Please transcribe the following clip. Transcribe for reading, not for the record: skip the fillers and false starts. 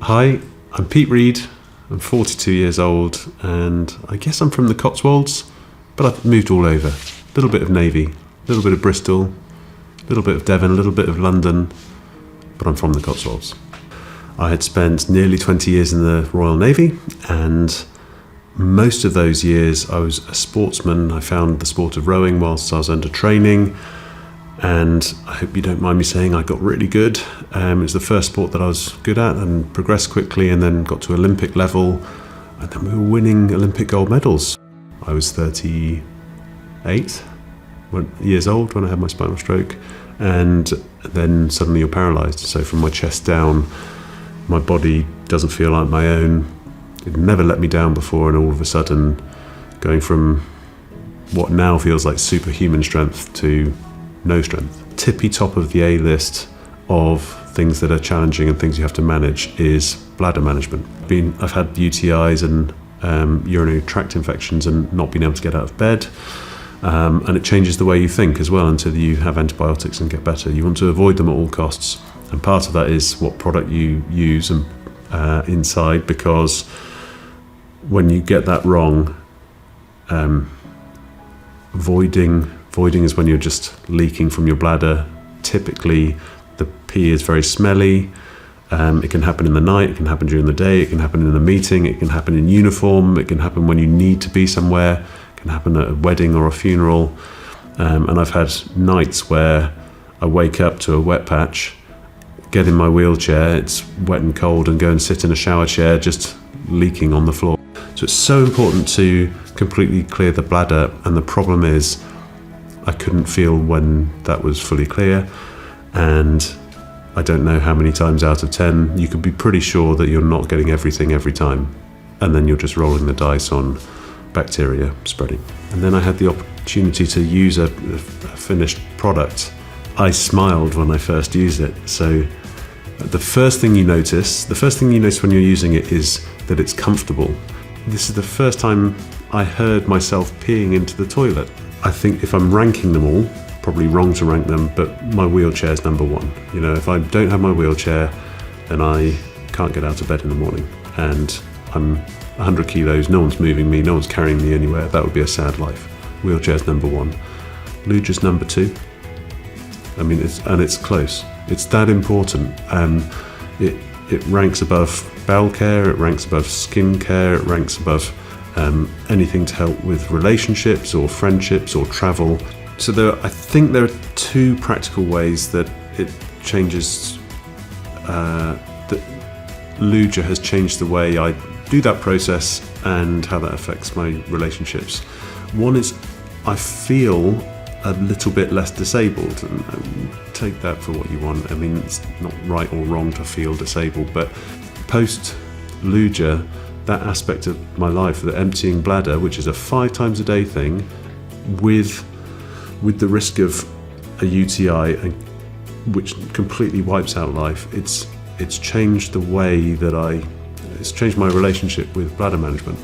Hi, I'm Pete Reed. I'm 42 years old, and I guess I'm from the Cotswolds, but I've moved all over. A little bit of Navy, a little bit of Bristol, a little bit of Devon, a little bit of London, but I'm from the Cotswolds. I had spent nearly 20 years in the Royal Navy, and most of those years I was a sportsman. I found the sport of rowing whilst I was under training, and I hope you don't mind me saying I got really good. It was the first sport that I was good at and progressed quickly, and then got to Olympic level, and then we were winning Olympic gold medals. I was 38 years old when I had my spinal stroke, and then suddenly you're paralysed. So from my chest down, my body doesn't feel like my own. It never let me down before, and all of a sudden going from what now feels like superhuman strength to no strength. Tippy top of the A list of things that are challenging and things you have to manage is bladder management. I've had UTIs and urinary tract infections and not been able to get out of bed, and it changes the way you think as well until you have antibiotics and get better. You want to avoid them at all costs, and part of that is what product you use and inside, because when you get that wrong, voiding is when you're just leaking from your bladder. Typically the pee is very smelly. It can happen in the night, it can happen during the day, it can happen in a meeting, it can happen in uniform, it can happen when you need to be somewhere, it can happen at a wedding or a funeral. And I've had nights where I wake up to a wet patch, get in my wheelchair, it's wet and cold, and go and sit in a shower chair just leaking on the floor. So it's so important to completely clear the bladder, and the problem is I couldn't feel when that was fully clear, and I don't know how many times out of 10 you could be pretty sure that you're not getting everything every time, and then you're just rolling the dice on bacteria spreading. And then I had the opportunity to use a finished product. I smiled when I first used it. So the first thing you notice when you're using it is that it's comfortable. This is the first time I heard myself peeing into the toilet. I think if I'm ranking them all, probably wrong to rank them, but my wheelchair is number one. You know, if I don't have my wheelchair, then I can't get out of bed in the morning, and I'm 100 kilos, no one's moving me, no one's carrying me anywhere. That would be a sad life. Wheelchair's number one. Luja's number two. I mean, it's close. It's that important. It ranks above bowel care, it ranks above skin care, it ranks above anything to help with relationships or friendships or travel. So I think there are two practical ways that it changes, that Luja has changed the way I do that process and how that affects my relationships. One is I feel a little bit less disabled, and take that for what you want. I mean, it's not right or wrong to feel disabled, but post Luja, that aspect of my life, the emptying bladder, which is a 5 times a day thing, with the risk of a UTI, which completely wipes out life, it's changed the way that it's changed my relationship with bladder management.